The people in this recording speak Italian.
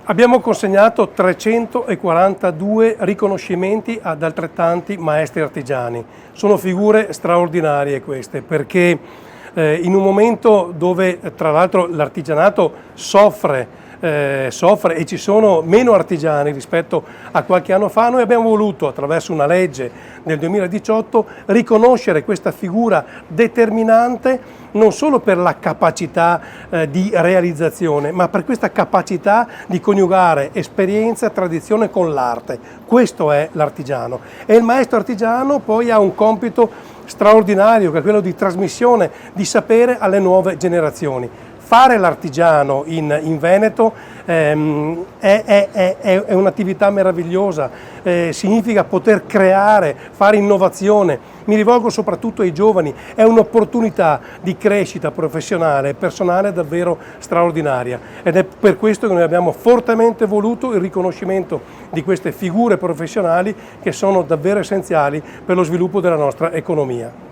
Abbiamo consegnato 342 riconoscimenti ad altrettanti maestri artigiani. Sono figure straordinarie queste, perché in un momento dove tra l'altro l'artigianato soffre e ci sono meno artigiani rispetto a qualche anno fa, noi abbiamo voluto, attraverso una legge del 2018, riconoscere questa figura determinante non solo per la capacità di realizzazione, ma per questa capacità di coniugare esperienza e tradizione con l'arte. Questo è l'artigiano. E il maestro artigiano poi ha un compito straordinario, che è quello di trasmissione di sapere alle nuove generazioni. Fare l'artigiano in Veneto è un'attività meravigliosa, significa poter creare, fare innovazione. Mi rivolgo soprattutto ai giovani, è un'opportunità di crescita professionale e personale davvero straordinaria, ed è per questo che noi abbiamo fortemente voluto il riconoscimento di queste figure professionali che sono davvero essenziali per lo sviluppo della nostra economia.